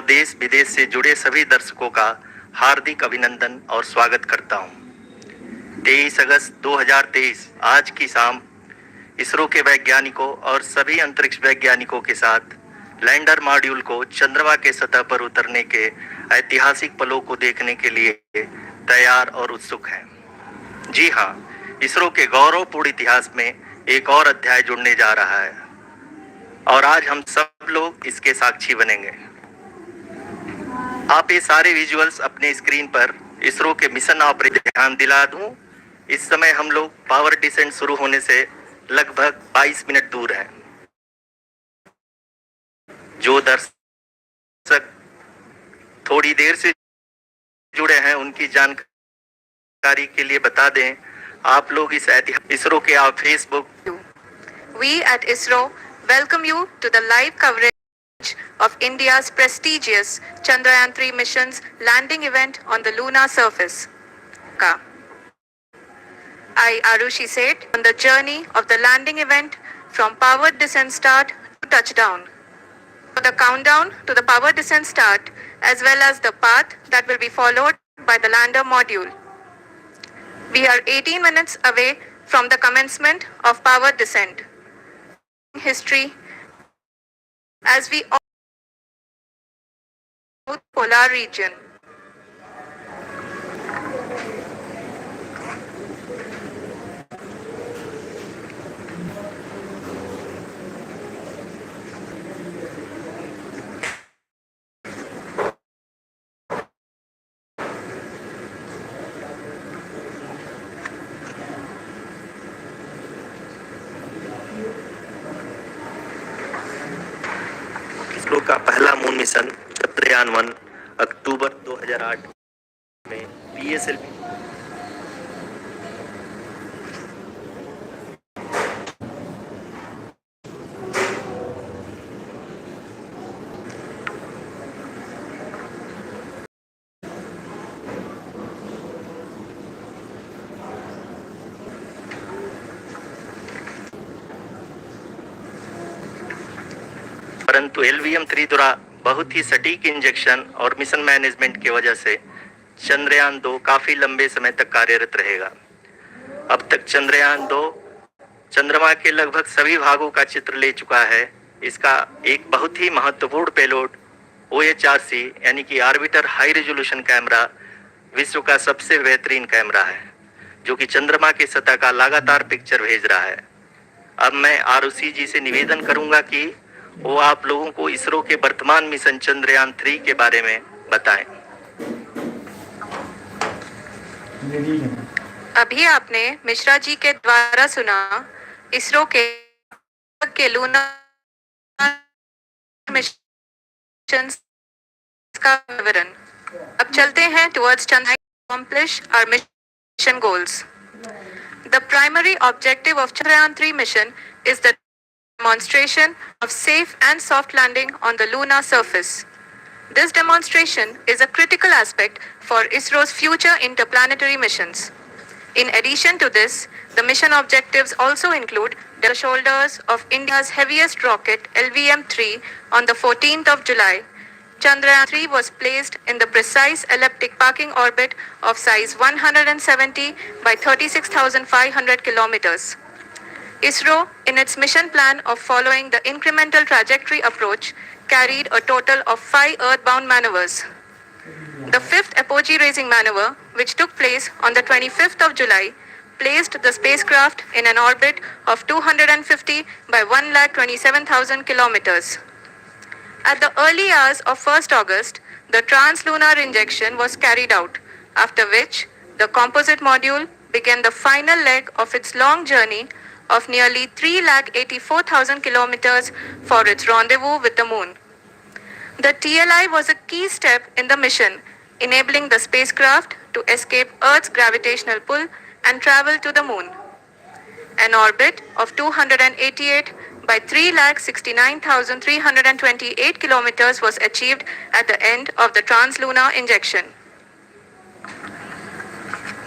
देश विदेश से जुड़े सभी दर्शकों का हार्दिक अभिनंदन और स्वागत करता हूं। 23 अगस्त 2023 आज की शाम इसरो के वैज्ञानिकों और सभी अंतरिक्ष वैज्ञानिकों के साथ लैंडर मॉड्यूल को चंद्रमा के सतह पर उतरने के ऐतिहासिक पलों को देखने के लिए तैयार और उत्सुक हैं। जी हाँ, इसरो के गौरवपूर्ण इतिहास में एक और अध्याय जुड़ने जा रहा है और आज हम सब लोग इसके साक्षी बनेंगे। आप ये सारे विजुअल्स अपने स्क्रीन पर इसरो के मिशन ऑपरेशन ध्यान दिला दूं। इस समय हम लोग पावर डिसेंट शुरू होने से लगभग 22 मिनट दूर हैं। जो दर्शक थोड़ी देर से जुड़े हैं उनकी जानकारी के लिए बता दें, आप लोग इस इसरो के आप Facebook We at ISRO welcome you to the live coverage of India's prestigious Chandrayaan-3 mission's landing event on the lunar surface. I, Arushi Seth, on the journey of the landing event from powered descent start to touchdown. For the countdown to the power descent start, as well as the path that will be followed by the lander module. We are 18 minutes away from the commencement of power descent. History as we all polar region. ISRO का पहला moon mission Chandrayaan one अक्टूबर 2008 में PSLV परंतु LVM-3 द्वारा बहुत ही सटीक injection और mission management की वजह से चंद्रयान-2 काफी लंबे समय तक कार्यरत रहेगा। अब तक चंद्रयान-2 चंद्रमा के लगभग सभी भागों का चित्र ले चुका है। इसका एक बहुत ही महत्वपूर्ण पेलोड OHRC यानी कि ऑर्बिटर हाई रेजोल्यूशन कैमरा विश्व का सबसे बेहतरीन कैमरा है, जो कि चंद्रमा की सतह का लगातार पिक्चर भेज रहा है। अब मैं आरुषि जी से निवेदन करूंगा कि वो आप लोगों को इसरो के वर्तमान मिशन चंद्रयान-3 के बारे में बताएं। अभी आपने मिश्रा जी के द्वारा सुना इसरो के लूनर मिशन का विवरण। अब चलते हैं towards Chandrayaan accomplish our mission goals. The primary objective of Chandrayaan-3 mission is the demonstration of safe and soft landing on the lunar surface. This demonstration is a critical aspect for ISRO's future interplanetary missions. In addition to this, the mission objectives also include the shoulders of India's heaviest rocket LVM-3 on the 14th of July. Chandrayaan-3 was placed in the precise elliptic parking orbit of size 170 by 36,500 kilometers. ISRO, in its mission plan of following the incremental trajectory approach, carried a total of 5 earthbound maneuvers. The fifth apogee-raising maneuver, which took place on the 25th of July, placed the spacecraft in an orbit of 250 by 1,27,000 kilometers. At the early hours of 1st August, the translunar injection was carried out, after which the composite module began the final leg of its long journey of nearly 3,84,000 kilometers for its rendezvous with the moon. The TLI was a key step in the mission, enabling the spacecraft to escape Earth's gravitational pull and travel to the moon. An orbit of 288 by 3,69,328 kilometers was achieved at the end of the translunar injection.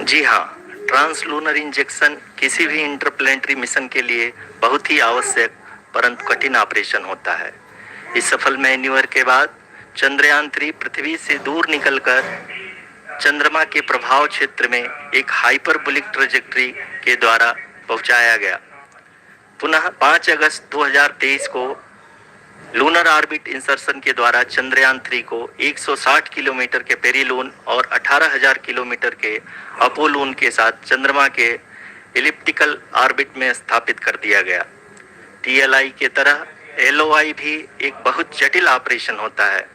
जी हाँ, translunar injection किसी भी interplanetary mission के लिए बहुत ही आवश्यक परंतु कठिन operation होता है। इस सफल मैन्यूवर के बाद चंद्रयान 3 पृथ्वी से दूर निकलकर चंद्रमा के प्रभाव क्षेत्र में एक हाइपरबोलिक ट्रेजेक्टरी के द्वारा पहुंचाया गया। पुनः 5 अगस्त 2023 को लूनर ऑर्बिट इंसर्शन के द्वारा चंद्रयान 3 को 160 किलोमीटर के पेरिलून और 18,000 किलोमीटर के अपोलून के साथ चंद्रमा के इलिप्टिकल ऑर्बिट में स्थापित कर दिया गया। टीएलआई के तरह एलओआई भी एक बहुत जटिल ऑपरेशन होता है।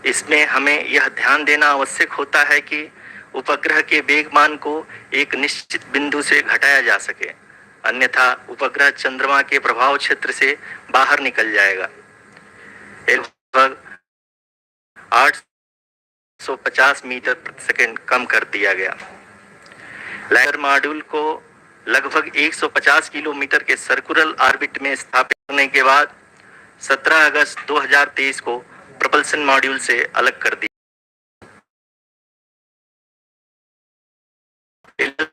इसमें हमें यह ध्यान देना आवश्यक होता है कि उपग्रह के वेगमान को एक निश्चित बिंदु से घटाया जा सके, अन्यथा उपग्रह चंद्रमा के प्रभाव क्षेत्र से बाहर निकल जाएगा। लगभग 850 मीटर प्रति सेकंड कम कर दिया गया। लैंडर मॉड्यूल को लगभग 150 किलोमीटर के सर्कुलर ऑर्बिट में स्थापित करने के बाद 17 अगस्त 2023 को प्रोपल्शन मॉड्यूल से अलग कर दिया,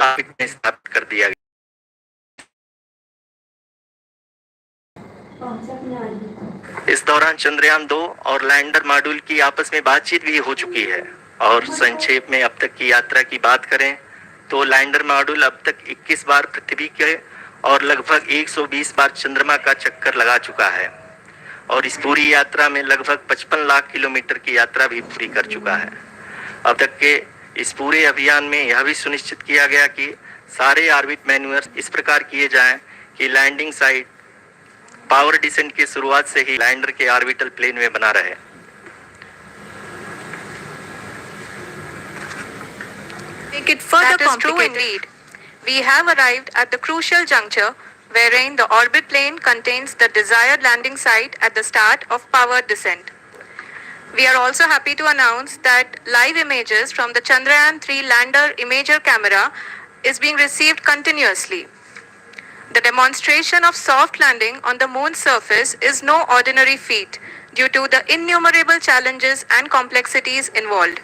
ऑर्बिट में स्थापित कर दिया गया। इस दौरान चंद्रयान 2 और लैंडर मॉड्यूल की आपस में बातचीत भी हो चुकी है। और संक्षेप में अब तक की यात्रा की बात करें तो लैंडर मॉड्यूल अब तक 21 बार पृथ्वी के और लगभग 120 बार चंद्रमा का चक्कर लगा चुका है और इस पूरी यात्रा में लगभग 55 लाख किलोमीटर की यात्रा भी पूरी कर चुका है। अब तक के इस पूरे अभियान में यह भी सुनिश्चित किया गया कि सारे ऑर्बिट मैन्यूअर्स इस प्रकार किए जाएं कि लैंडिंग साइट पावर डिसेंट की शुरुआत से ही लैंडर के ऑर्बिटल प्लेन में बना रहे। Make it further complicated. That is true indeed. We have arrived at the crucial juncture wherein the orbit plane contains the desired landing site at the start of powered descent. We are also happy to announce that live images from the Chandrayaan 3 lander imager camera is being received continuously. The demonstration of soft landing on the moon's surface is no ordinary feat due to the innumerable challenges and complexities involved.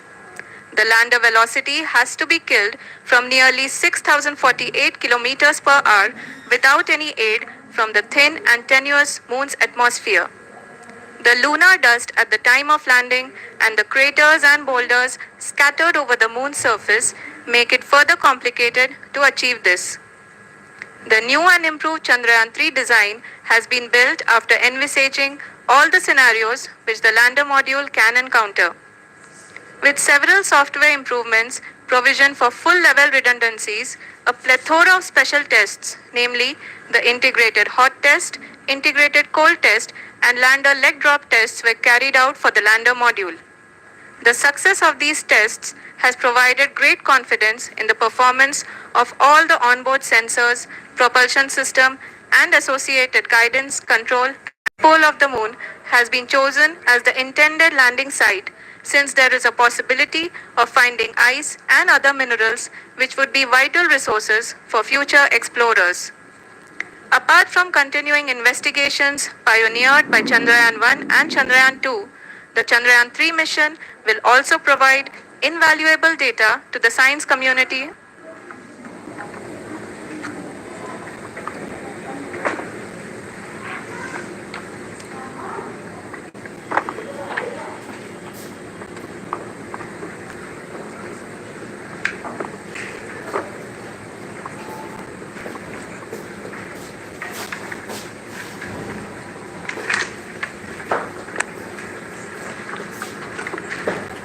The lander velocity has to be killed from nearly 6,048 kilometers per hour without any aid from the thin and tenuous moon's atmosphere. The lunar dust at the time of landing and the craters and boulders scattered over the moon's surface make it further complicated to achieve this. The new and improved Chandrayaan 3 design has been built after envisaging all the scenarios which the lander module can encounter. With several software improvements, provision for full-level redundancies, a plethora of special tests, namely the integrated hot test, integrated cold test, and lander leg drop tests were carried out for the lander module. The success of these tests has provided great confidence in the performance of all the onboard sensors, propulsion system, and associated guidance, control. The pole of the moon has been chosen as the intended landing site since there is a possibility of finding ice and other minerals which would be vital resources for future explorers. Apart from continuing investigations pioneered by Chandrayaan 1 and Chandrayaan 2, the Chandrayaan 3 mission will also provide invaluable data to the science community.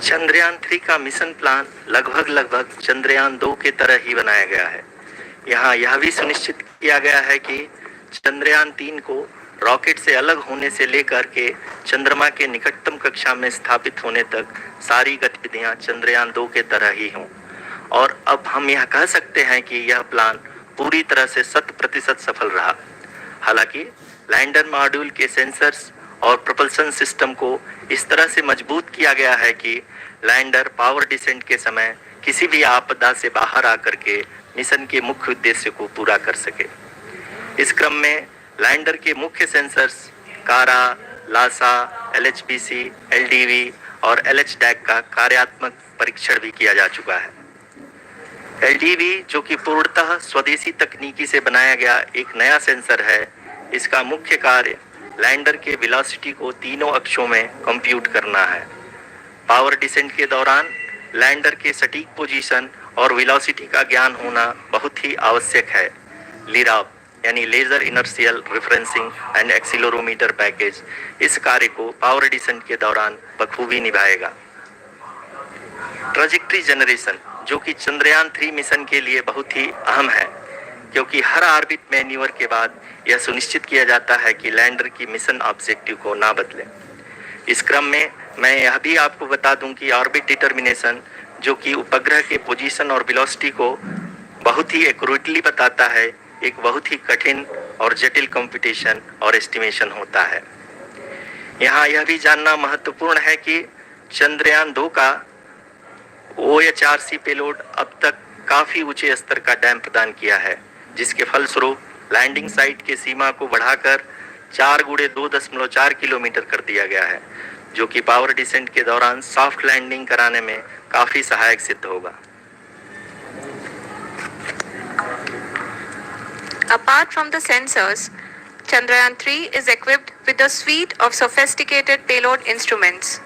Chandrayaan 3 का mission plan लगभग चंद्रयान 2 के तरह ही बनाया गया है। यहाँ यह भी सुनिश्चित किया गया है कि चंद्रयान 3 को रॉकेट से अलग होने से लेकर के चंद्रमा के निकटतम कक्षा में स्थापित होने तक सारी गतिविधियां चंद्रयान 2 के तरह ही हों। और अब हम यह कह सकते हैं कि यह प्लान पूरी तरह से 100% सफल रहा। हालांकि लैंडर मॉड्यूल के सेंसर्स और प्रोपल्शन सिस्टम को इस तरह से मजबूत किया गया है कि लैंडर पावर डिसेंट के समय किसी भी आपदा से बाहर आकर के मिशन के मुख्य उद्देश्य को पूरा कर सके। इस क्रम में लैंडर के मुख्य सेंसर्स कारा, लासा, एलएचपीसी, एलडीवी और एलएचडैक का कार्यात्मक परीक्षण भी किया जा चुका है। एलडीवी, जो कि पूर्णतः स्वदेशी तकनीकी से बनाया गया एक नया सेंसर है, इसका मुख्य कार्य लैंडर के वेलोसिटी को तीनों अक्षों में कंप्यूट करना है। पावर डिसेंट के दौरान लैंडर के सटीक पोजीशन और वेलोसिटी का ज्ञान होना बहुत ही आवश्यक है। लिराप यानी laser inertial referencing and accelerometer package इस कार्य को पावर डिसेंट के दौरान बखूबी निभाएगा। ट्रैजेक्टरी जनरेशन, जो कि चंद्रयान 3 मिशन के लिए बहुत ही अहम है, क्योंकि हर ऑर्बिट मैन्यूवर के बाद यह सुनिश्चित किया जाता है कि लैंडर की मिशन ऑब्जेक्टिव को ना बदले। इस क्रम में मैं यह भी आपको बता दूं कि ऑर्बिट डिटर्मिनेशन, जो कि उपग्रह के पोजीशन और वेलोसिटी को बहुत ही एक्यूरेटली बताता है, एक बहुत ही कठिन और जटिल कंप्यूटेशन और एस्टिमेशन होता है। यहाँ यह भी जानना महत्वपूर्ण है कि चंद्रयान 2 का OHRC पेलोड अब तक काफी ऊंचे स्तर का डैम प्रदान किया है, जिसके फलस्वरूप लैंडिंग साइट के सीमा को बढ़ाकर 4 गुणे 2.4 किलोमीटर कर दिया गया है, जो कि पावर डिसेंट के दौरान सॉफ्ट लैंडिंग कराने में काफी सहायक सिद्ध होगा। Apart from the sensors, Chandrayaan 3 is equipped with a suite of sophisticated payload instruments.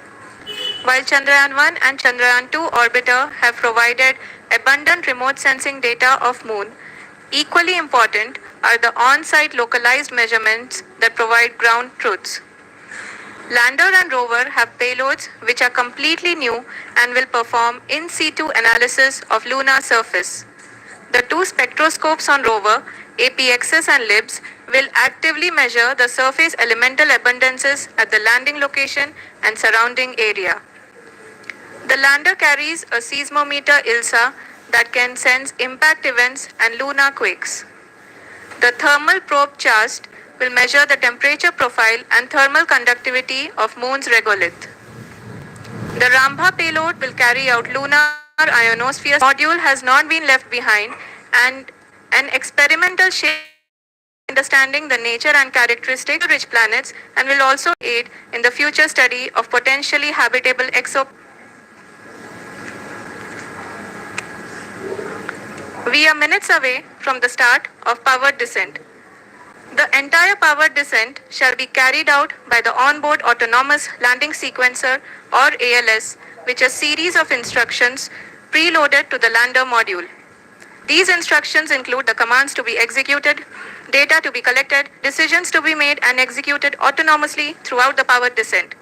While Chandrayaan 1 and Chandrayaan 2 orbiter have provided abundant remote sensing data of Moon, equally important are the on-site localized measurements that provide ground truths. Lander and rover have payloads which are completely new and will perform in situ analysis of lunar surface. The two spectroscopes on rover, APXS and LIBS, will actively measure the surface elemental abundances at the landing location and surrounding area. The lander carries a seismometer ILSA that can sense impact events and lunar quakes. The thermal probe CHAST will measure the temperature profile and thermal conductivity of Moon's regolith. The Rambha payload will carry out lunar ionosphere. Module has not been left behind, and an experimental shape understanding the nature and characteristics of rich planets, and will also aid in the future study of potentially habitable We are minutes away from the start of powered descent. The entire powered descent shall be carried out by the onboard autonomous landing sequencer, or ALS, which is a series of instructions preloaded to the lander module. These instructions include the commands to be executed, data to be collected, decisions to be made and executed autonomously throughout the powered descent.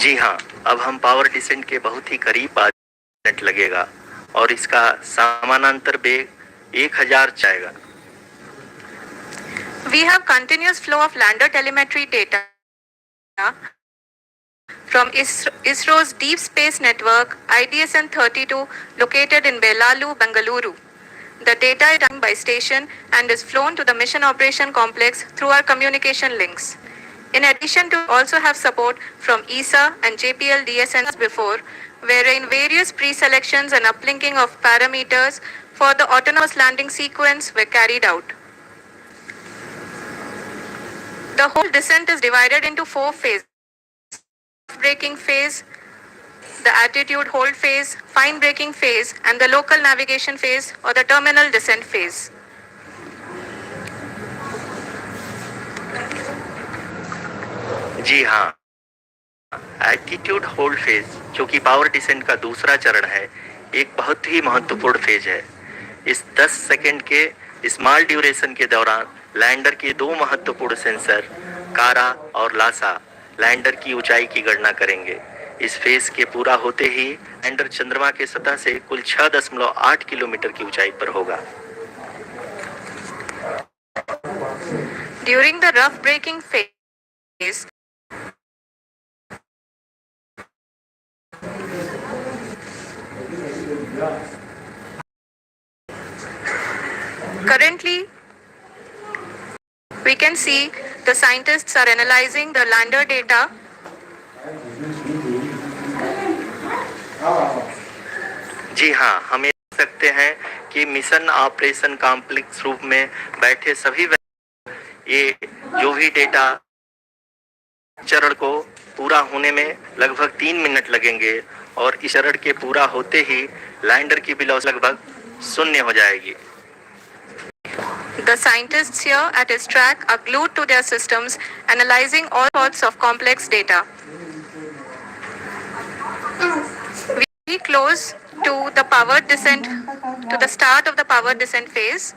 जी हाँ, अब हम power descent के बहुत ही करीब आ minute लगेगा और इसका समानांतर वेग 1000 जाएगा। We have continuous flow of lander telemetry data from ISRO's Deep Space Network IDSN-32 located in Belalu, Bengaluru. The data is done by station and is flown to the mission operation complex through our communication links. In addition to also have support from ESA and JPL DSNs before, wherein various pre-selections and uplinking of parameters for the autonomous landing sequence were carried out. The whole descent is divided into 4 phases: braking phase, the attitude hold phase, fine braking phase, and the local navigation phase or the terminal descent phase. जी हाँ, attitude hold phase, जो कि power descent का दूसरा चरण है, एक बहुत ही महत्वपूर्ण फेज है। इस 10 सेकंड के स्मॉल ड्यूरेशन के दौरान लैंडर के 2 महत्वपूर्ण सेंसर कारा और लासा लैंडर की ऊंचाई की गणना करेंगे। इस फेज के पूरा होते ही लैंडर चंद्रमा के सतह से कुल 6.8 किलोमीटर की ऊंचाई पर होगा। During the rough braking phase, currently, we can see the scientists are analyzing the lander data. जी हाँ, हम ये देख सकते हैं कि मिशन ऑपरेशन कॉम्प्लेक्स रूप में बैठे सभी ये जो भी डेटा चरण को पूरा होने में लगभग 3 मिनट लगेंगे और इस चरण के पूरा होते ही लैंडर की वेलोसिटी लगभग 0 हो जाएगी। The scientists here at his track are glued to their systems, analyzing all sorts of complex data. We close to the power descent, to the start of the power descent phase.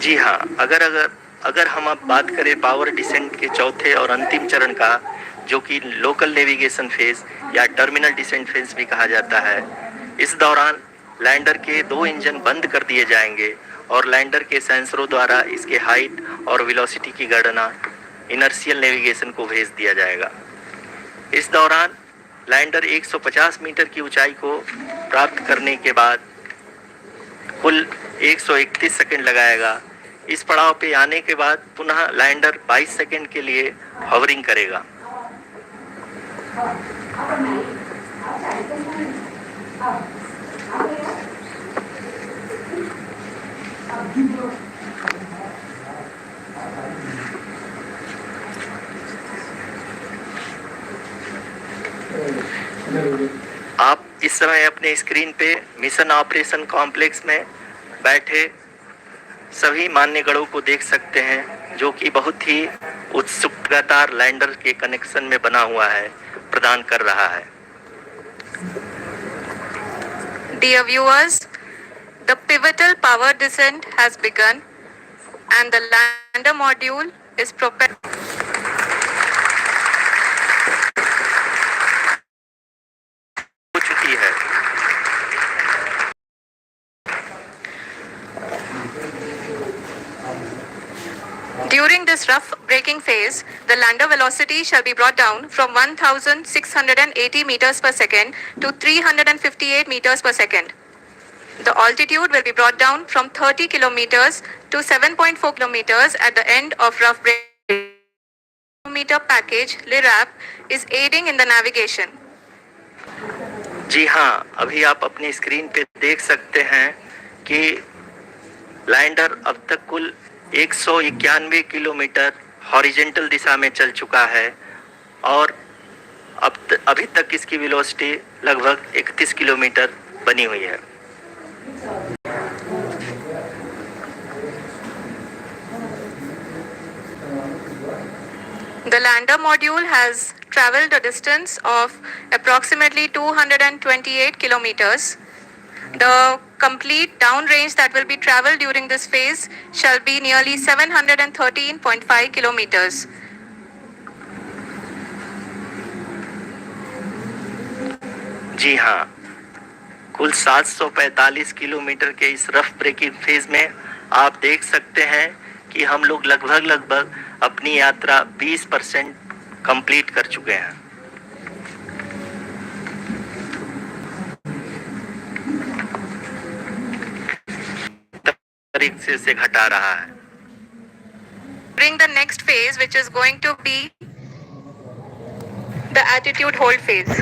जी हाँ, अगर अगर अगर हम अब बात करें power descent के चौथे और अंतिम चरण का, जो कि लोकल नेविगेशन फेज या टर्मिनल डिसेंट फेज भी कहा जाता है, इस दौरान लैंडर के 2 इंजन बंद कर दिए जाएंगे और लैंडर के सेंसरों द्वारा इसके हाइट और वेलोसिटी की गणना इनर्शियल नेविगेशन को भेज दिया जाएगा। इस दौरान लैंडर 150 मीटर की ऊंचाई को प्राप्त करने के बाद कुल 131 सेकंड लगाएगा। इस पड़ाव पे आने के बाद पुनः लैंडर 22 सेकंड के लिए हॉवरिंग करेगा। आप इस समय अपने स्क्रीन पे मिशन ऑपरेशन कॉम्प्लेक्स में बैठे सभी मान्यगढ़ों को देख सकते हैं, जो कि बहुत ही उत्सुकतार लैंडर के कनेक्शन में बना हुआ है, प्रदान कर रहा है। Dear viewers, the pivotal power descent has begun and the lander module is propelled. हो चुकी है। During this rough braking phase, the lander velocity shall be brought down from 1680 meters per second to 358 meters per second. The altitude will be brought down from 30 kilometers to 7.4 kilometers at the end of rough braking. Meter package LIRAP is aiding in the navigation. जी हाँ, अभी आप अपनी screen पे देख सकते हैं कि lander अब तक कुल 191 किलोमीटर हॉरिजेंटल दिशा में चल चुका है और अभी तक इसकी वेलोसिटी लगभग 31 किलोमीटर बनी हुई है। The lander module has traveled a distance of approximately 228 kilometers. The complete downrange that will be traveled during this phase shall be nearly 713.5 kilometers. जी हाँ, कुल 745 किलोमीटर के इस रफ ब्रेकिंग फेज में आप देख सकते हैं कि हम लोग लगभग अपनी यात्रा 20% कंप्लीट कर चुके हैं। तरीके से घटा रहा है। Bring the next phase, which is going to be the attitude hold phase.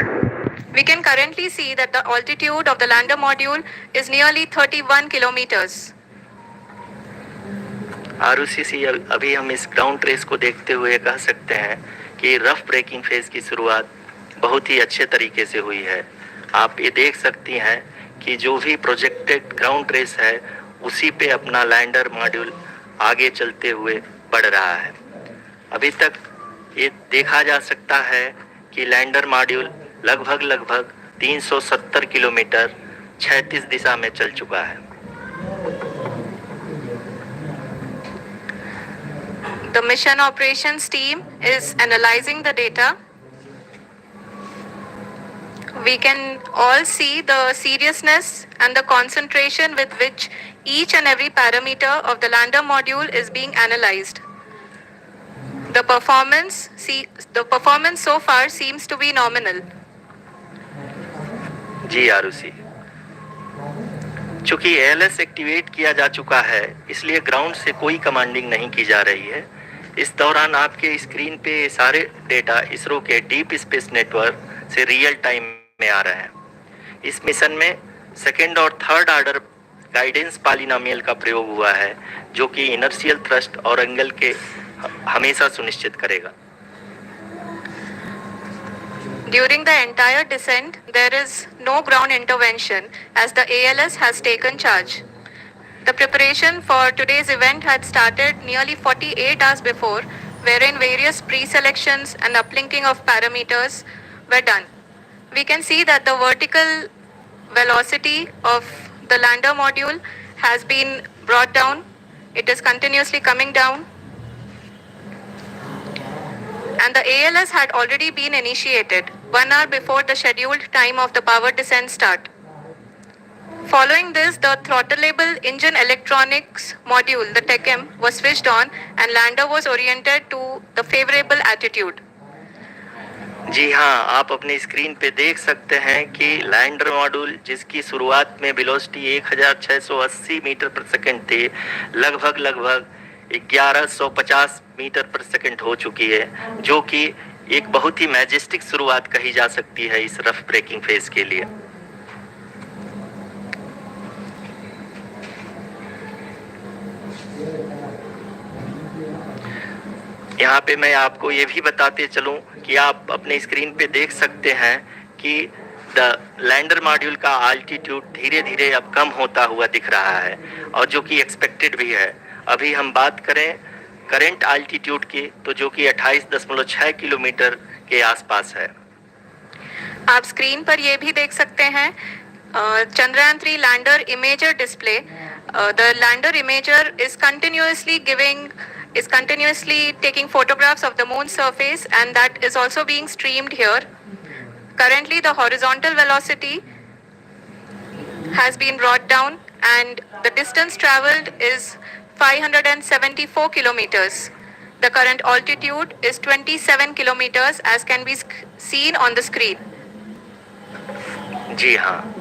We can currently see that the altitude of the lander module is nearly 31 kilometers. Arushi, अभी हम इस ग्राउंड ट्रेस को देखते हुए कह सकते हैं कि रफ ब्रेकिंग फेज की शुरुआत बहुत ही अच्छे तरीके से हुई है। आप ये देख सकती हैं कि जो भी प्रोजेक्टेड ग्राउंड ट्रेस है उसी पे अपना लैंडर मॉड्यूल आगे चलते हुए बढ़ रहा है। अभी तक ये देखा जा सकता है कि लैंडर मॉड्यूल लगभग 370 किलोमीटर 36 दिशा में चल चुका है। The mission operations team is analyzing the data. We can all see the seriousness and the concentration with which each and every parameter of the lander module is being analyzed. The performance so far seems to be nominal. जी आरुषि, चूंकि ALS activate किया जा चुका है, इसलिए ground से कोई commanding नहीं की जा रही है। इस दौरान आपके स्क्रीन पे सारे डेटा इसरो के डीप स्पेस नेटवर्क से रियल टाइम में आ रहे हैं। इस मिशन में सेकेंड और थर्ड ऑर्डर गाइडेंस पॉलिनोमियल का प्रयोग हुआ है, जो कि इनर्शियल थ्रस्ट और एंगल के हमेशा सुनिश्चित करेगा। During the entire descent, there is no ground intervention as the ALS has taken charge. The preparation for today's event had started nearly 48 hours before, wherein various pre-selections and uplinking of parameters were done. We can see that the vertical velocity of the lander module has been brought down. It is continuously coming down. And the ALS had already been initiated 1 hour before the scheduled time of the power descent start. Following this, the throttleable engine electronics module, the TECM, was switched on and lander was oriented to the favorable attitude. जी हाँ, आप अपनी screen पे देख सकते हैं कि lander module जिसकी शुरुआत में वेलोसिटी 1680 मीटर पर सेकंड थी, लगभग 1150 मीटर पर सेकंड हो चुकी है, जो कि एक बहुत ही मैजेस्टिक शुरुआत कही जा सकती है इस रफ ब्रेकिंग फेज के लिए। यहाँ पे मैं आपको ये भी बताते चलूं कि आप अपने स्क्रीन पे देख सकते हैं कि द लैंडर मॉड्यूल का आल्टीट्यूड धीरे धीरे अब कम होता हुआ दिख रहा है, और जो कि एक्सपेक्टेड भी है। अभी हम बात करें करंट आल्टीट्यूड की, तो जो कि 28.6 किलोमीटर के आसपास है। आप स्क्रीन पर ये भी देख सकते हैं Chandrayaan 3 lander imager display. The lander imager is continuously taking photographs of the moon surface, and that is also being streamed here. Currently the horizontal velocity has been brought down and the distance traveled is 574 kilometers. The current altitude is 27 kilometers as can be seen on the screen. जी हाँ,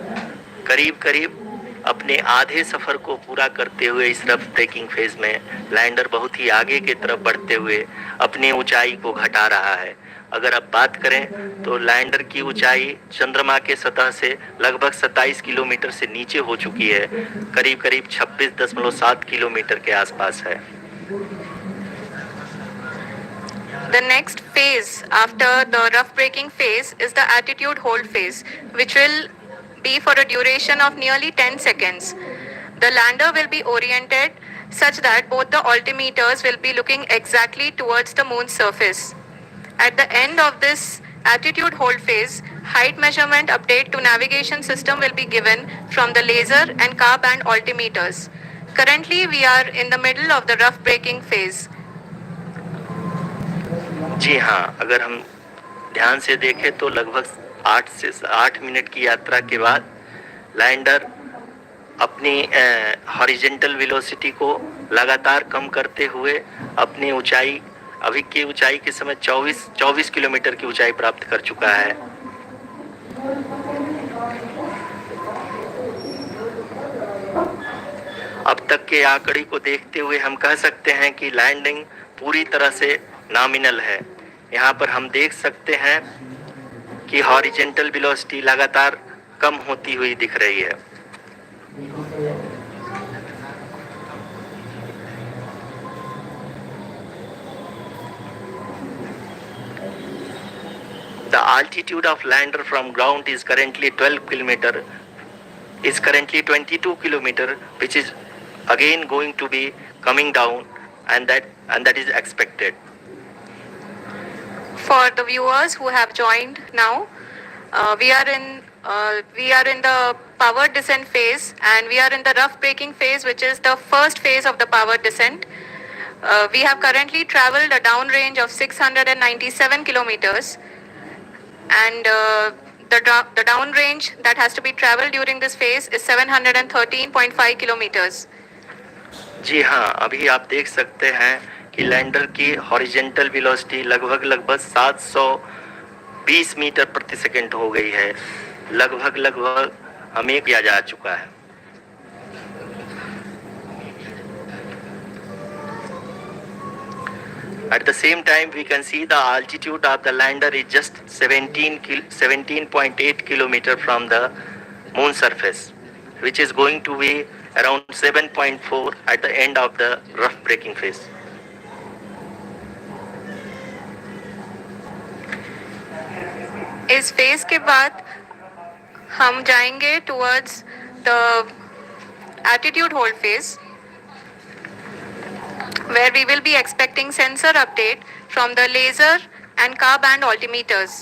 करीब अपने आधे सफर को पूरा करते हुए इस rough breaking phase में लैंडर बहुत ही आगे की तरफ बढ़ते हुए अपनी ऊंचाई को घटा रहा है। अगर अब बात करें तो लैंडर की ऊंचाई चंद्रमा के सतह से लगभग 27 किलोमीटर से नीचे हो चुकी है, करीब 26.7 किलोमीटर के आसपास है। The next phase after the rough braking phase is the attitude hold phase, which will be for a duration of nearly 10 seconds. The lander will be oriented such that both the altimeters will be looking exactly towards the moon's surface. At the end of this attitude hold phase, height measurement update to navigation system will be given from the laser and car band altimeters. Currently, we are in the middle of the rough braking phase. जी हाँ, अगर हम ध्यान से देखें तो लगभग 8 minute की यात्रा के बाद लैंडर अपनी हॉरिजेंटल वेलोसिटी को लगातार कम करते हुए अपनी ऊंचाई, अभी की ऊंचाई के समय 24 किलोमीटर की ऊंचाई प्राप्त कर चुका है। अब तक के आंकड़े को देखते हुए हम कह सकते हैं कि लैंडिंग पूरी तरह से नॉमिनल है। यहाँ पर हम देख सकते हैं कि हॉरिजेंटल वेलोसिटी लगातार कम होती हुई दिख रही है। The altitude of lander from ground is currently 22 kilometer, which is again going to be coming down, and that is expected. For the viewers who have joined now, we are in the power descent phase, and we are in the rough braking phase, which is the first phase of the power descent. We have currently traveled a downrange of 697 kilometers, and the downrange that has to be traveled during this phase is 713.5 kilometers. जी हाँ, अभी आप देख सकते हैं कि lander की horizontal velocity लगभग 720 metre प्रति सेकंड हो गई है। लगभग हमें किया जा चुका है। At the same time, we can see the altitude of the lander is just 17.8 kilometer from the moon surface, which is going to be around 7.4 at the end of the rough braking phase. इस phase के बाद हम जाएंगे towards the attitude hold phase, where we will be expecting sensor update from the laser and car band altimeters.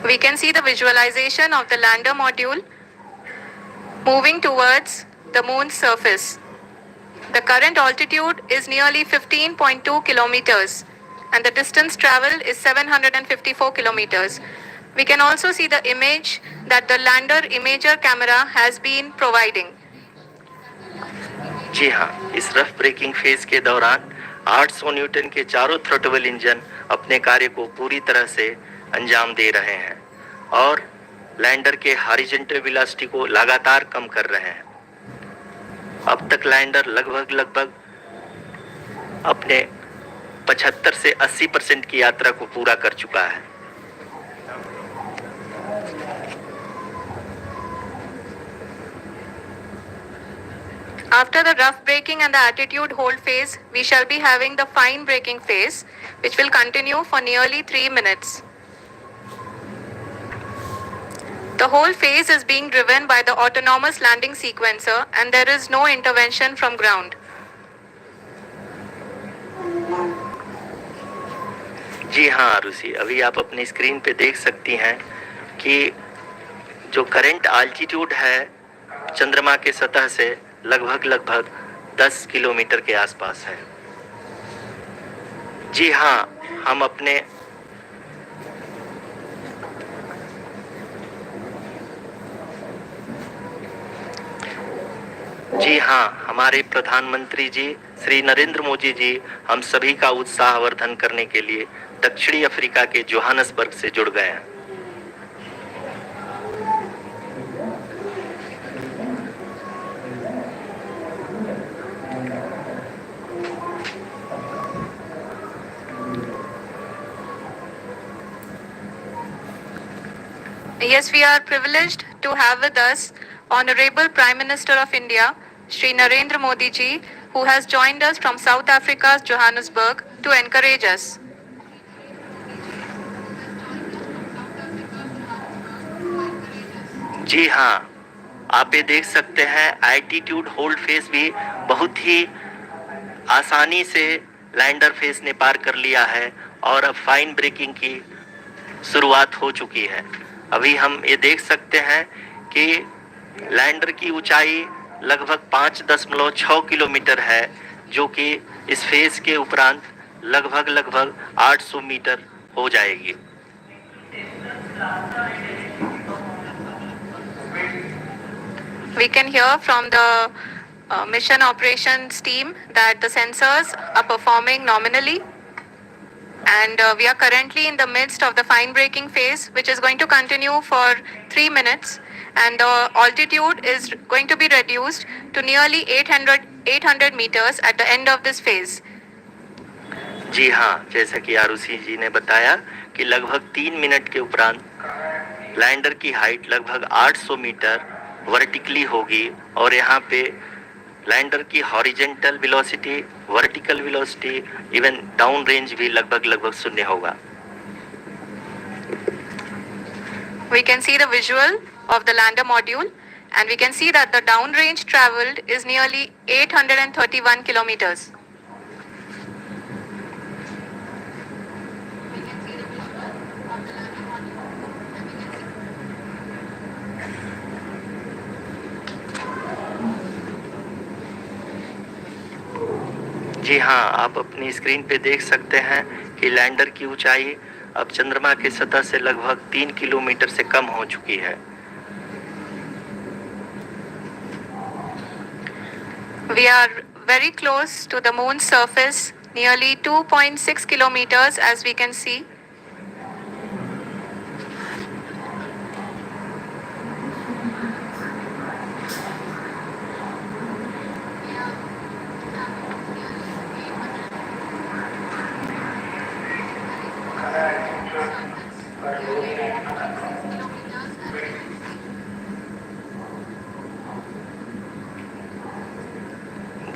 We can see the visualization of the lander module moving towards the moon's surface. The current altitude is nearly 15.2 kilometers and the distance traveled is 754 kilometers. We can also see the image that the lander imager camera has been providing. जी हाँ, इस rough breaking phase के दौरान 800 Newton के चारों throttle engine अपने कार्य को पूरी तरह से अंजाम दे रहे हैं और लैंडर के हॉरिजॉन्टल वेलोसिटी को लगातार कम कर रहे हैं। अब तक लैंडर लगभग अपने 75 से 80% की यात्रा को पूरा कर चुका है। After the rough braking and the attitude hold phase, we shall be having the fine braking phase, which will continue for nearly 3 minutes. The whole phase is being driven by the autonomous landing sequencer and there is no intervention from ground. जी हाँ आरुषि, अभी आप अपनी screen पे देख सकती हैं कि जो करंट आल्टीट्यूड है चंद्रमा के सतह से लगभग 10 किलोमीटर के आसपास है। जी हाँ, हमारे प्रधानमंत्री जी श्री नरेंद्र मोदी जी हम सभी का उत्साहवर्धन करने के लिए दक्षिणी अफ्रीका के जोहानसबर्ग से जुड़ गए हैं। Yes, we are privileged to have with us Honorable Prime Minister of India, Shri Narendra Modi ji, who has joined us from South Africa's Johannesburg to encourage us. जी हाँ, आप ये देख सकते हैं एल्टीट्यूड होल्ड फेज भी बहुत ही आसानी से लैंडर फेज ने पार कर लिया है और अब फाइन ब्रेकिंग की शुरुआत हो चुकी है। अभी हम ये देख सकते हैं कि लैंडर की ऊंचाई लगभग 5.6 किलोमीटर है, जो कि इस फेज के उपरांत लगभग 800 मीटर हो जाएगी। We can hear from the mission operations team that the sensors are performing nominally. And we are currently in the midst of the fine braking phase, which is going to continue for 3 minutes. And the altitude is going to be reduced to nearly 800 meters at the end of this phase. जी हाँ, जैसा कि आरुषि जी ने बताया कि लगभग 3 minute के उपरांत lander की हाइट लगभग 800 मीटर वर्टिकली होगी और यहाँ पे लैंडर की horizontal velocity, vertical velocity, even down range भी लगभग शून्य होगा। We can see the visual of the lander module and we can see that the down range traveled is nearly 831 kilometers. जी हाँ, आप अपनी स्क्रीन पे देख सकते हैं कि लैंडर की ऊंचाई अब चंद्रमा के सतह से लगभग 3 किलोमीटर से कम हो चुकी है। We are very close to the moon's surface, nearly 2.6 kilometers as we can see.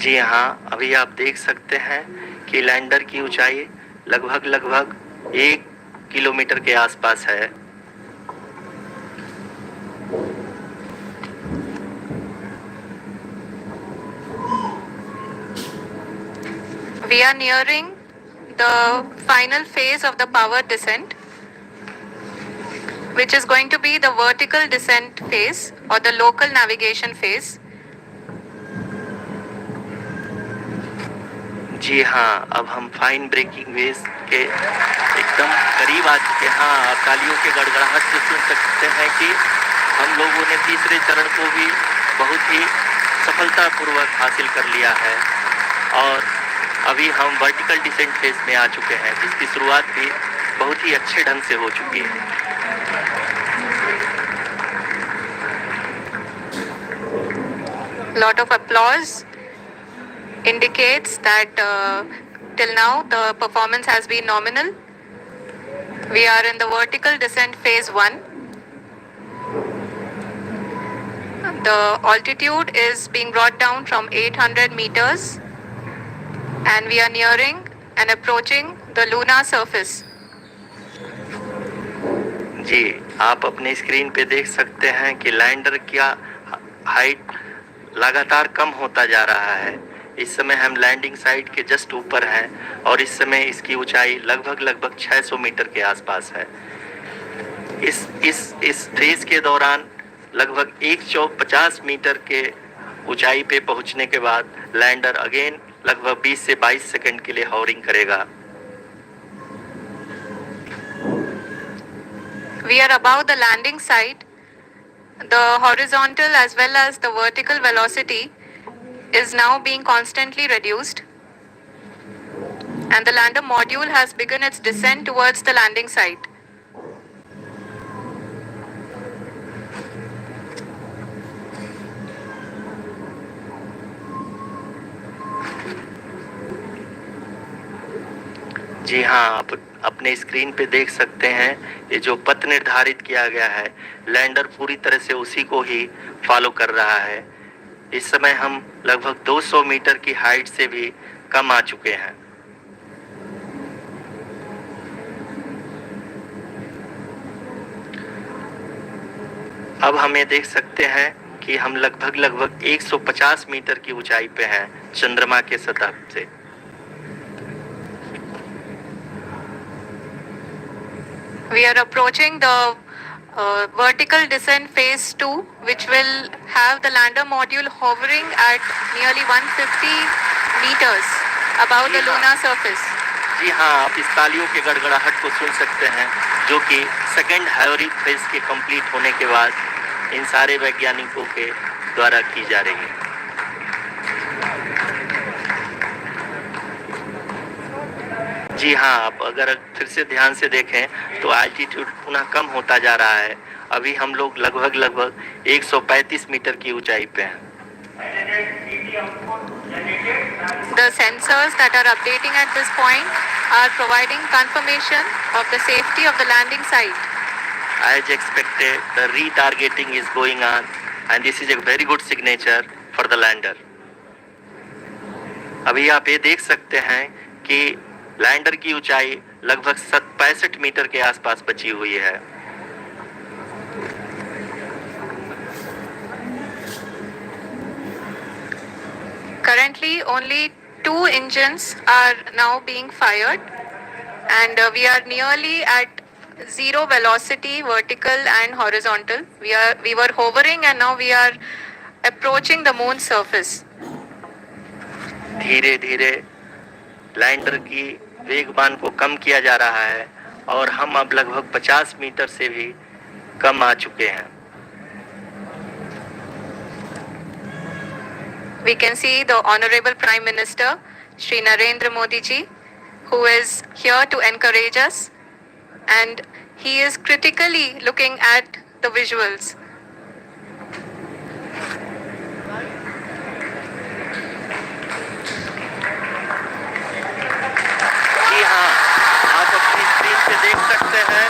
जी हाँ, अभी आप देख सकते हैं कि लैंडर की ऊंचाई लगभग 1 किलोमीटर के आसपास है। We are nearing the final phase of the power descent, which is going to be the vertical descent phase or the local navigation phase. जी हाँ, अब हम फाइन ब्रेकिंग वेव्स के एकदम करीब आ चुके हैं। हाँ, तालियों के गड़गड़ाहट से सुन सकते हैं कि हम लोगों ने तीसरे चरण को भी बहुत ही सफलतापूर्वक हासिल कर लिया है और अभी हम वर्टिकल डिसेंट फेज में आ चुके हैं, जिसकी शुरुआत भी बहुत ही अच्छे ढंग से हो चुकी है। Lot of applause indicates that till now the performance has been nominal. We are in the vertical descent phase 1. The altitude is being brought down from 800 meters and we are nearing and approaching the lunar surface. जी, आप अपने screen पे देख सकते हैं कि lander का height लगातार कम होता जा रहा है। इस समय हम लैंडिंग साइट के जस्ट ऊपर हैं और इस समय इसकी ऊंचाई लगभग 600 मीटर के आसपास है। इस फेज के दौरान लगभग 150 मीटर के ऊंचाई पे पहुंचने के बाद लैंडर अगेन लगभग 20 से 22 सेकंड के लिए हॉवरिंग करेगा। We are above the landing site. The horizontal as well as the vertical velocity is now being constantly reduced. And the lander module has begun its descent towards the landing site. जी हाँ, आप अपने screen पे देख सकते हैं ये जो पथ निर्धारित किया गया है, लैंडर पूरी तरह से उसी को ही फॉलो कर रहा है। इस समय हम लगभग 200 मीटर की हाइट से भी कम आ चुके हैं। अब हमें देख सकते हैं कि हम लगभग 150 मीटर की ऊंचाई पे हैं चंद्रमा के सतह से। We are approaching the vertical descent phase 2, which will have the lander module hovering at nearly 150 meters above the lunar surface. जी हाँ, आप इस तालियों के गड़गड़ाहट को सुन सकते हैं, जो कि सेकेंड हाइवरिक फेज के कंप्लीट होने के बाद इन सारे वैज्ञानिकों के द्वारा की जा रही है। जी हाँ, आप अगर फिर से ध्यान से देखें तो एल्टीट्यूड पुनः कम होता जा रहा है। अभी हम लोग लगभग 135 मीटर की ऊंचाई पे हैं। The sensors that are updating at this point are providing confirmation of the safety of the landing site. As expected, the retargeting is going on and this is a very good signature for the lander. अभी आप ये देख सकते हैं कि lander की ऊंचाई लगभग 65 मीटर के आसपास बची हुई है। Currently, only 2 engines are now being fired, and we are nearly at zero velocity, vertical and horizontal. We were hovering, and now we are approaching the moon's surface. धीरे धीरे लैंडर की वेगमान को कम किया जा रहा है और हम अब लगभग 50 मीटर से भी कम आ चुके हैं। We can see the Honorable Prime Minister, Shri Narendra Modi ji, who is here to encourage us, and he is critically looking at the visuals. जी हाँ, आप अपनी स्क्रीन पे देख सकते हैं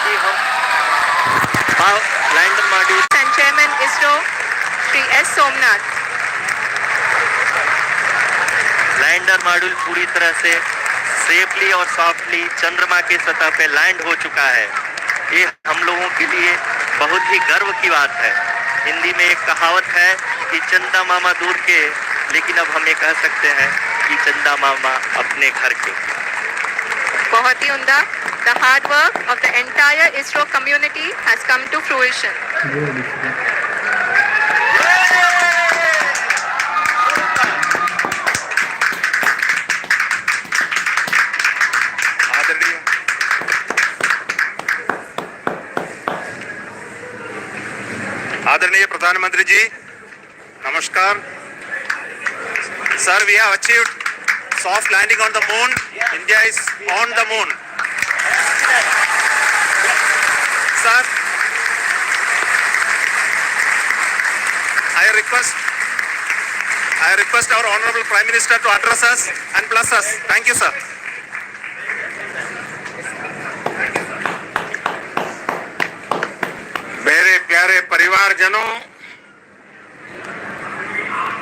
कि हम lander module And Chairman ISRO, Shri S. Somnath. Lander module पूरी तरह से सेफली और सॉफ्टली चंद्रमा की सतह पे लैंड हो चुका है। ये हम लोगों के लिए बहुत ही गर्व की बात है। हिंदी में एक कहावत है कि चंदा मामा दूर के, लेकिन अब हम ये कह सकते हैं कि चंदा मामा अपने घर के। बहुत ही उम्दा। The hard work of the entire ISRO community has come to fruition. आदरणीय प्रधानमंत्री जी, नमस्कार। Sir, we have achieved soft landing on the moon. India is on the moon. Sir, I request our Honorable Prime Minister to address us and bless us. Thank you, sir. मेरे प्यारे परिवारजनों,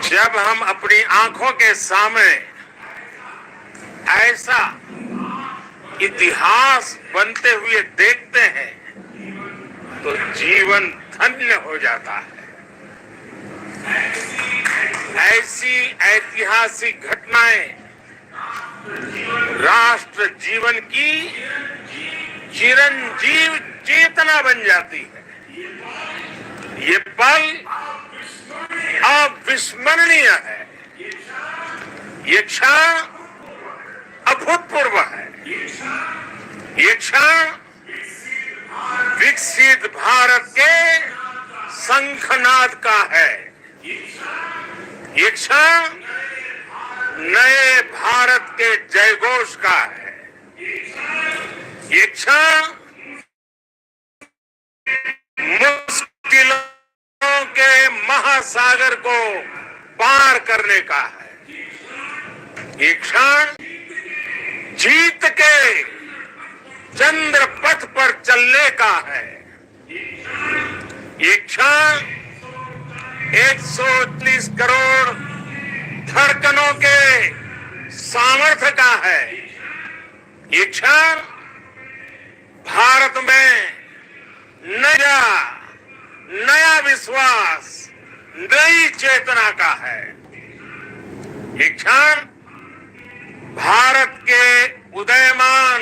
जब हम अपनी आंखों के सामने ऐसा इतिहास बनते हुए देखते हैं तो जीवन धन्य हो जाता है। ऐसी ऐतिहासिक घटनाएं राष्ट्र जीवन की चिरंजीव चेतना बन जाती है। ये पल अविस्मरणीय है। ये क्षण अभूतपूर्व है। ये क्षण विकसित भारत के शंखनाद का है। ये क्षण नए भारत के जयघोष का है। ये क्षण मुश्किलों के महासागर को पार करने का है। ये क्षण जीत के चंद्र पथ पर चलने का है। ये क्षण 130 करोड़ धड़कनों के सामर्थ्य का है। ये क्षण भारत में नया विश्वास, नई चेतना का है। ये क्षण भारत के उदयमान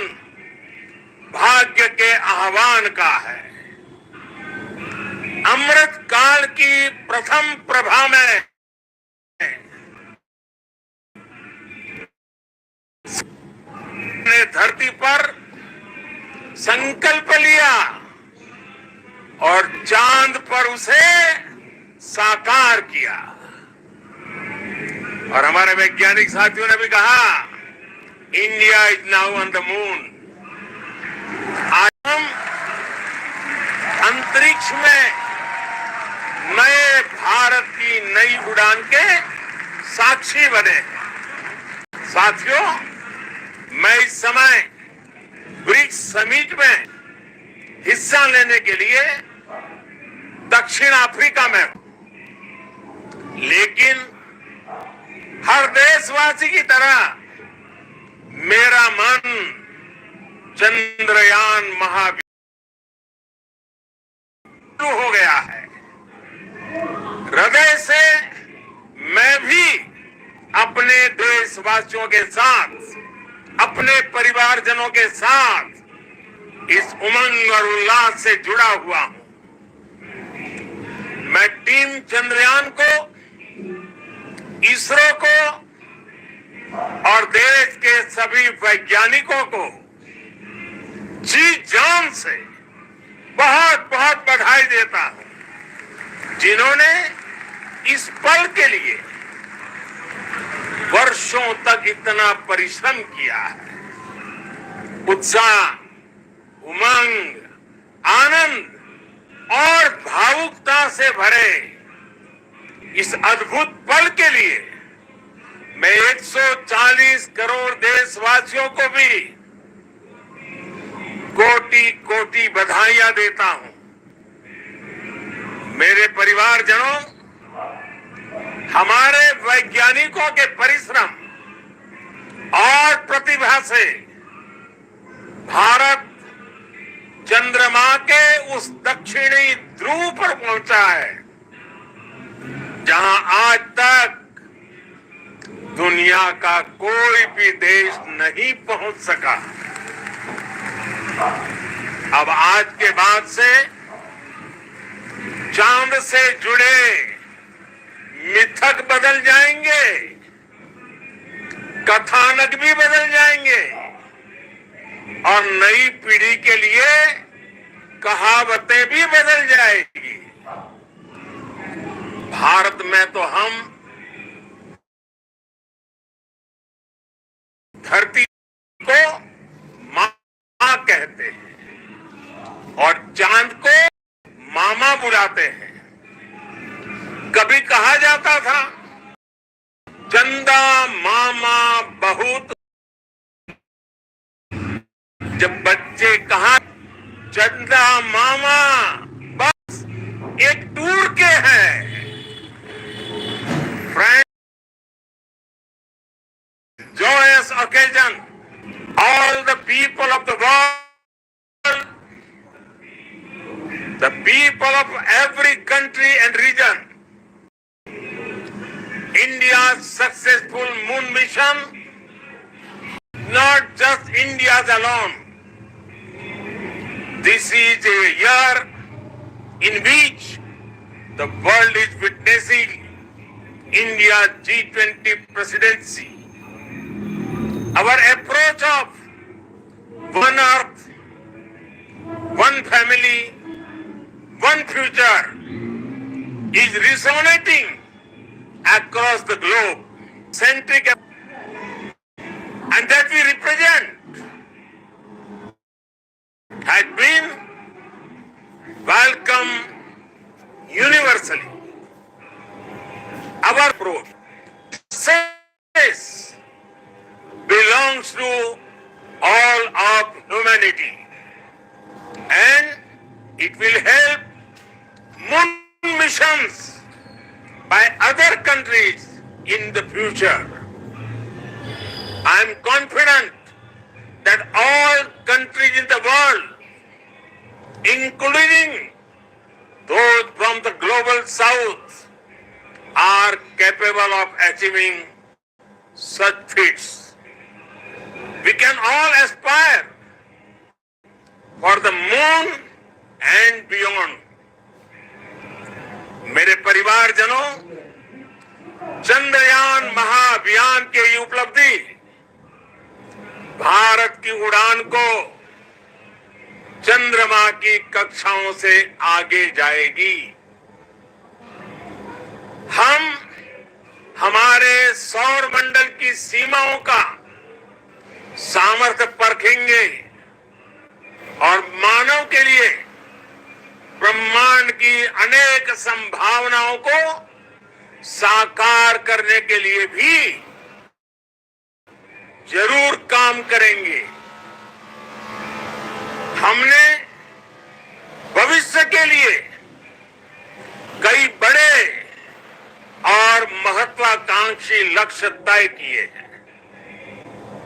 भाग्य के आह्वान का है। अमृत काल की प्रथम प्रभा में ने धरती पर संकल्प लिया और चांद पर उसे साकार किया। और हमारे वैज्ञानिक साथियों ने भी कहा, India is now on the moon. आज हम अंतरिक्ष में नए भारत की नई उड़ान के साक्षी बने। साथियों, मैं इस समय ब्रिक्स समिट में हिस्सा लेने के लिए दक्षिण अफ्रीका में हूं, लेकिन हर देशवासी की तरह मेरा मन चंद्रयान महावीर हो गया है। हृदय से मैं भी अपने देशवासियों के साथ, अपने परिवारजनों के साथ इस उमंग और उल्लास से जुड़ा हुआ हूं। मैं टीम चंद्रयान को, इसरो को और देश के सभी वैज्ञानिकों को जी जान से बहुत बहुत बधाई देता हूं, जिन्होंने इस पल के लिए वर्षों तक इतना परिश्रम किया है। उत्साह, उमंग, आनंद और भावुकता से भरे इस अद्भुत पल के लिए मैं 140 करोड़ देशवासियों को भी कोटि कोटि बधाइयां देता हूं। मेरे परिवारजनों, हमारे वैज्ञानिकों के परिश्रम और प्रतिभा से भारत चंद्रमा के उस दक्षिणी ध्रुव पर पहुंचा है जहां आज तक दुनिया का कोई भी देश नहीं पहुंच सका। अब आज के बाद से चांद से जुड़े मिथक बदल जाएंगे, कथानक भी बदल जाएंगे और नई पीढ़ी के लिए कहावतें भी बदल जाएगी। भारत में तो हम धरती को मां कहते हैं और चांद को मामा बुलाते हैं। कभी कहा जाता था चंदा मामा बहुत, जब बच्चे कहा चंदा मामा बस एक टूर के हैं। Friend, joyous occasion, all the people of the world, the people of every country and region, India's successful moon mission, not just India's alone. This is a year in which the world is witnessing India's G20 presidency. Our approach of one earth, one family, one future is resonating across the globe. Centric and that we represent has been welcomed universally. Our approach says belongs to all of humanity and it will help moon missions by other countries in the future. I am confident that all countries in the world, including those from the global south, are capable of achieving such feats. We can all aspire for the moon and beyond. मेरे परिवारजनों, चंद्रयान महाअभियान की ये उपलब्धि भारत की उड़ान को चंद्रमा की कक्षाओं से आगे जाएगी। हम हमारे सौर मंडल की सीमाओं का सामर्थ्य परखेंगे और मानव के लिए ब्रह्मांड की अनेक संभावनाओं को साकार करने के लिए भी जरूर काम करेंगे। हमने भविष्य के लिए कई बड़े और महत्वाकांक्षी लक्ष्य तय किए हैं।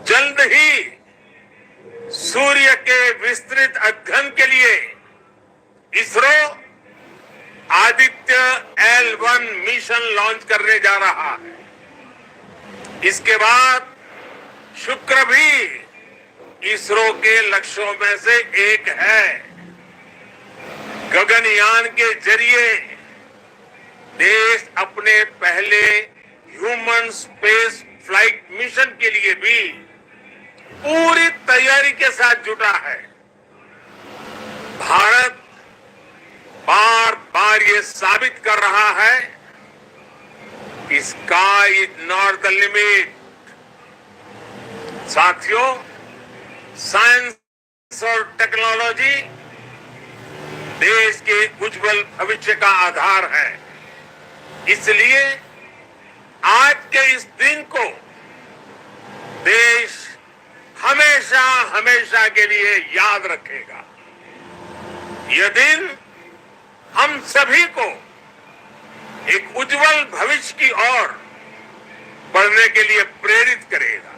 जल्द ही सूर्य के विस्तृत अध्ययन के लिए ISRO Aditya L1 mission launch करने जा रहा है। इसके बाद शुक्र भी इसरो के लक्ष्यों में से एक है। गगनयान के जरिए देश अपने पहले ह्यूमन स्पेस फ्लाइट मिशन के लिए भी पूरी तैयारी के साथ जुटा है। भारत बार बार ये साबित कर रहा है कि sky is not the limit. साथियों, साइंस और टेक्नोलॉजी देश के उज्जवल भविष्य का आधार है। इसलिए आज के इस दिन को देश हमेशा हमेशा के लिए याद रखेगा। यह दिन हम सभी को एक उज्जवल भविष्य की ओर बढ़ने के लिए प्रेरित करेगा।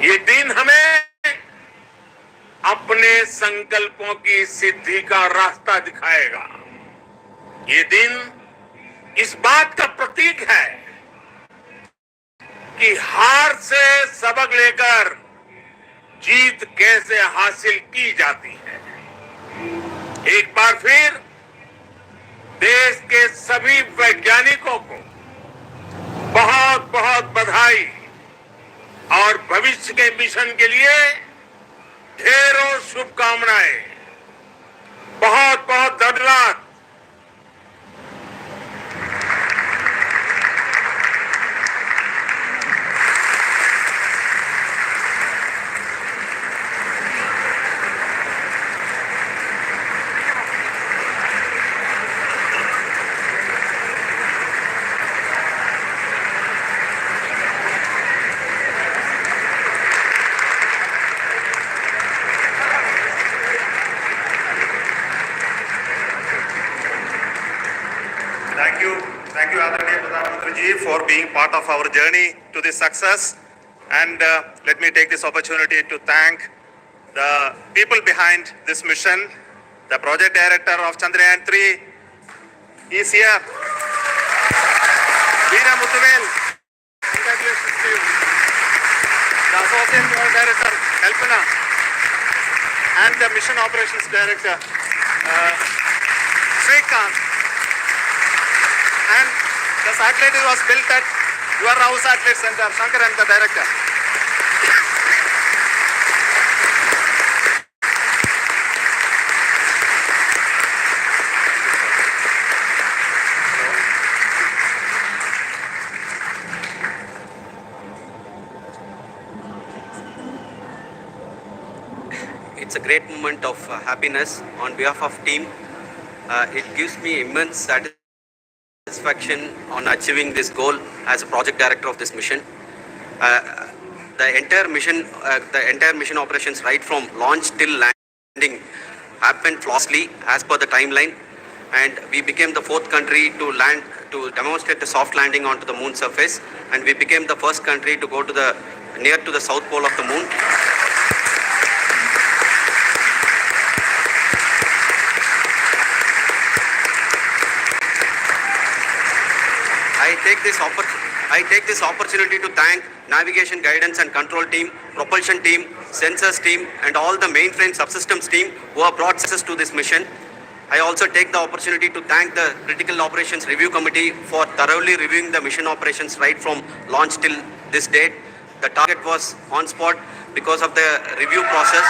ये दिन हमें अपने संकल्पों की सिद्धि का रास्ता दिखाएगा। ये दिन इस बात का प्रतीक है कि हार से सबक लेकर जीत कैसे हासिल की जाती है। एक बार फिर देश के सभी वैज्ञानिकों को बहुत बहुत बधाई और भविष्य के मिशन के लिए ढेरों शुभकामनाएं। बहुत बहुत धन्यवाद। Thank you, Adharaniya Pradhan Mantri ji, for being part of our journey to this success. And let me take this opportunity to thank the people behind this mission. The project director of Chandrayaan 3 is here. Veera Muthuvel, congratulations to you. The associate director, Kalpana, and the mission operations director, Srikanth. And the satellite was built at your house satellite center, Shankar and the director. It's a great moment of happiness on behalf of team. It gives me immense satisfaction on achieving this goal as a project director of this mission. The entire mission operations right from launch till landing happened flawlessly as per the timeline, and we became the fourth country to land to demonstrate the soft landing onto the moon surface, and we became the first country to go to the near to the south pole of the moon. I take this opportunity to thank navigation, guidance and control team, propulsion team, sensors team and all the mainframe subsystems team who have brought success to this mission. I also take the opportunity to thank the Critical Operations Review Committee for thoroughly reviewing the mission operations right from launch till this date. The target was on spot because of the review process.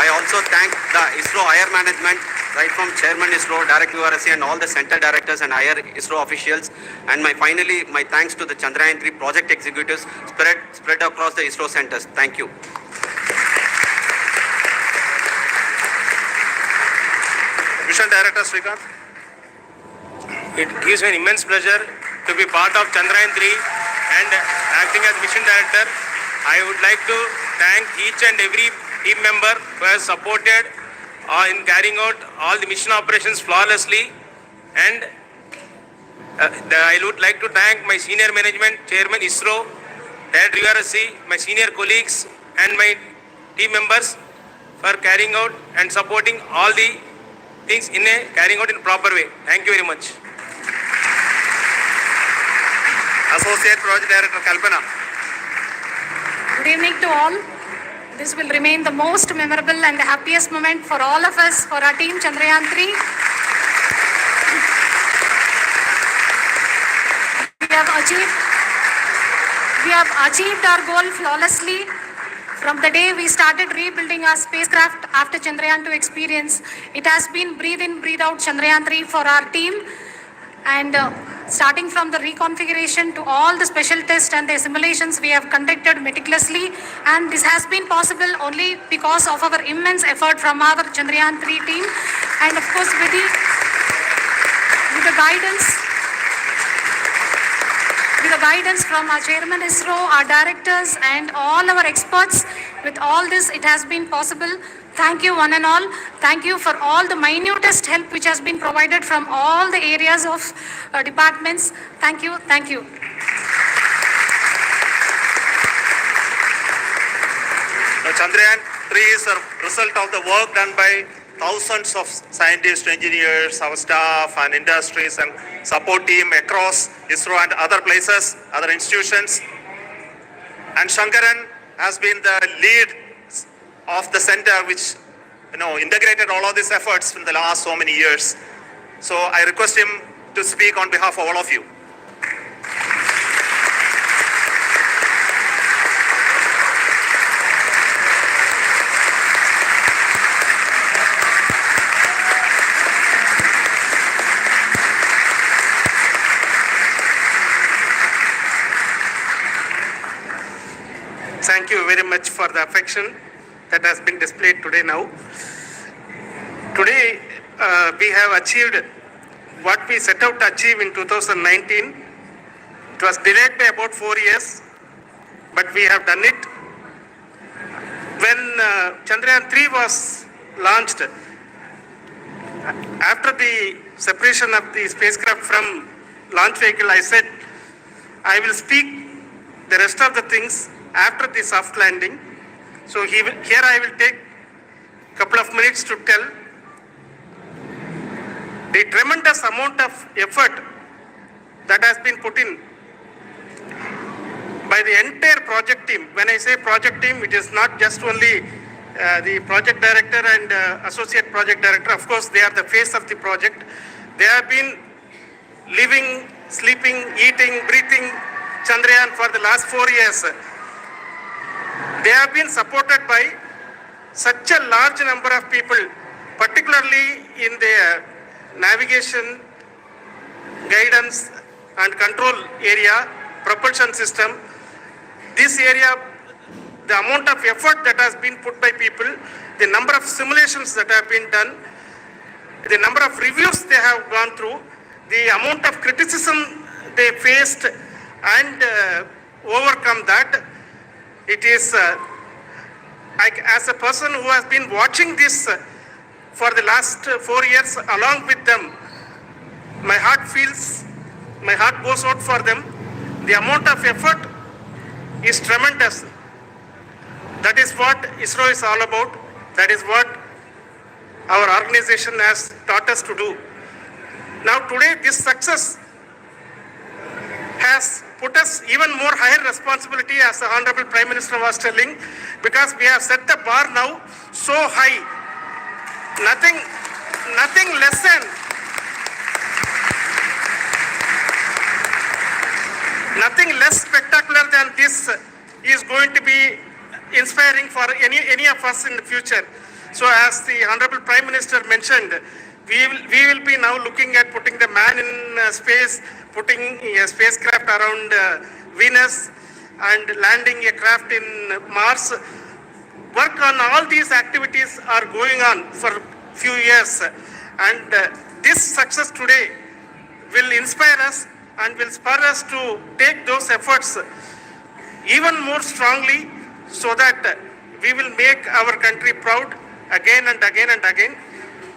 I also thank the ISRO higher management, right from Chairman ISRO, Director URSC and all the center directors and higher ISRO officials. And finally, my thanks to the Chandrayaan 3 project executives spread across the ISRO centers. Thank you. Mission Director Srikanth. It gives me an immense pleasure to be part of Chandrayaan 3 and acting as Mission Director. I would like to thank each and every team member who has supported in carrying out all the mission operations flawlessly, and I would like to thank my senior management, Chairman ISRO, Director URSC, my senior colleagues and my team members for carrying out and supporting all the things carrying out in a proper way. Thank you very much. Associate Project Director Kalpana. Good evening to all. This will remain the most memorable and the happiest moment for all of us, for our team Chandrayaan 3. We have achieved our goal flawlessly. From the day we started rebuilding our spacecraft after Chandrayaan 2 experience, it has been breathe in, breathe out Chandrayaan 3 for our team. And starting from the reconfiguration to all the special tests and the simulations we have conducted meticulously, and this has been possible only because of our immense effort from our Chandrayaan 3 team, and of course with the guidance from our Chairman ISRO, our directors and all our experts. With all this, it has been possible. Thank you one and all. Thank you for all the minutest help which has been provided from all the areas of departments. Thank you. Thank you. Chandrayaan 3 is a result of the work done by thousands of scientists, engineers, our staff and industries and support team across Isro and other places, other institutions. And Shankaran has been the lead of the center which integrated all of these efforts in the last so many years. So I request him to speak on behalf of all of you. Thank you very much for the affection that has been displayed today now. Today, we have achieved what we set out to achieve in 2019. It was delayed by about 4 years, but we have done it. When Chandrayaan 3 was launched, after the separation of the spacecraft from launch vehicle, I said, I will speak the rest of the things after the soft landing. So here I will take a couple of minutes to tell the tremendous amount of effort that has been put in by the entire project team. When I say project team, it is not just only the project director and associate project director. Of course, they are the face of the project. They have been living, sleeping, eating, breathing Chandrayaan for the last 4 years. They have been supported by such a large number of people, particularly in the navigation, guidance and control area, propulsion system. This area, the amount of effort that has been put by people, the number of simulations that have been done, the number of reviews they have gone through, the amount of criticism they faced and overcome that. It is, as a person who has been watching this for the last 4 years along with them, my heart goes out for them. The amount of effort is tremendous. That is what ISRO is all about. That is what our organization has taught us to do. Now today this success has put us even more higher responsibility, as the Honorable Prime Minister was telling, because we have set the bar now so high. Nothing less than nothing less spectacular than this is going to be inspiring for any of us in the future. So as the Honorable Prime Minister mentioned, we will be now looking at putting the man in space, putting a spacecraft around Venus and landing a craft in Mars. Work on all these activities are going on for a few years, and this success today will inspire us and will spur us to take those efforts even more strongly, so that we will make our country proud again and again and again.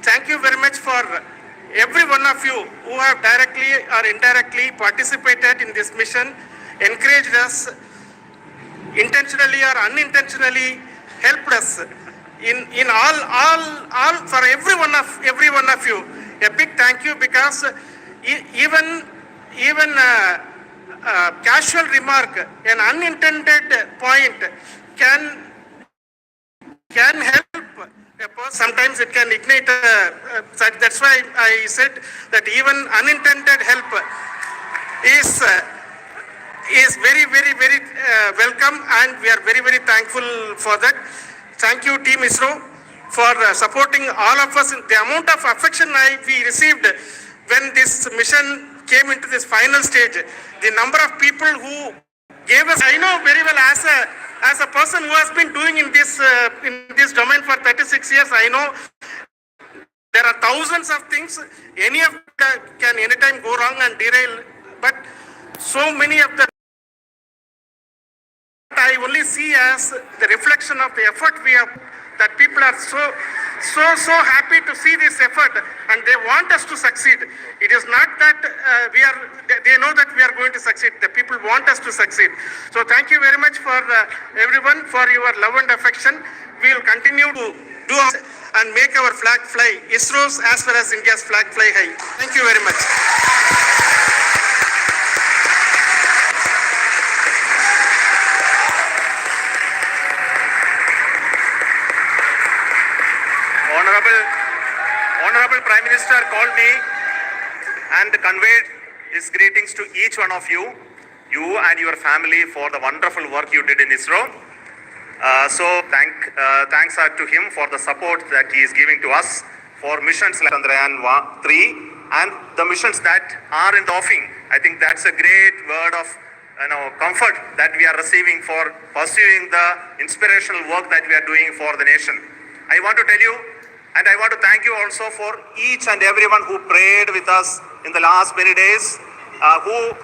Thank you very much for every one of you who have directly or indirectly participated in this mission, encouraged us, intentionally or unintentionally helped us in all for every one of you. A big thank you, because even casual remark, an unintended point can help a person. Sometimes it can ignite that's why I said that even unintended help is very welcome, and we are very thankful for that. Thank you, Team ISRO, for supporting all of us. The amount of affection we received when this mission came into this final stage, the number of people who gave us, I know very well as a person who has been doing in this domain for 36 years, I know there are thousands of things. Any of them can anytime go wrong and derail, but so many of the I only see as the reflection of the effort we have, that people are so happy to see this effort, and they want us to succeed. It is not that they know that we are going to succeed. The people want us to succeed. So thank you very much for everyone for your love and affection. We will continue to do and make our flag fly, ISRO's as well as India's flag fly high. Thank you very much. Honorable Prime Minister called me and conveyed his greetings to each one of you and your family for the wonderful work you did in ISRO. Thanks are to him for the support that he is giving to us for missions like Chandrayaan 3 and the missions that are in the offing. I think that's a great word of comfort that we are receiving for pursuing the inspirational work that we are doing for the nation. I want to tell you, and I want to thank you also for each and everyone who prayed with us in the last many days, who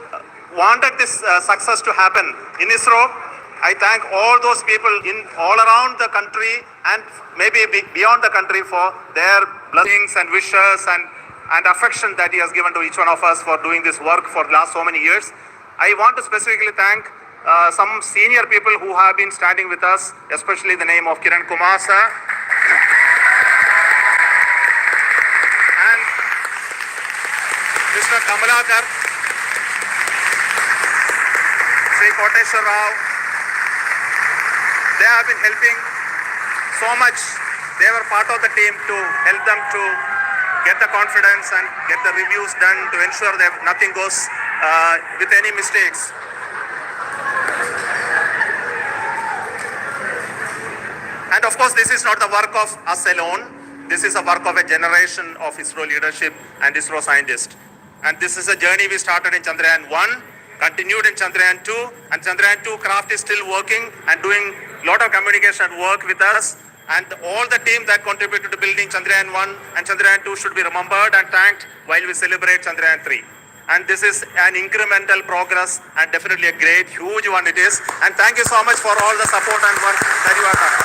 wanted this success to happen in ISRO. I thank all those people in all around the country and maybe beyond the country for their blessings and wishes and affection that he has given to each one of us for doing this work for the last so many years. I want to specifically thank some senior people who have been standing with us, especially the name of Kiran Kumar sir. And Mr. Kamalakar, Sri Koteshwar Rao. They have been helping so much. They were part of the team to help them to get the confidence and get the reviews done to ensure that nothing goes with any mistakes. And of course, this is not the work of us alone. This is a work of a generation of ISRO leadership and ISRO scientists. And this is a journey we started in Chandrayaan 1, continued in Chandrayaan 2, and Chandrayaan 2 craft is still working and doing a lot of communication work with us. And all the team that contributed to building Chandrayaan 1 and Chandrayaan 2 should be remembered and thanked while we celebrate Chandrayaan 3. And this is an incremental progress and definitely a great, huge one it is. And thank you so much for all the support and work that you have done.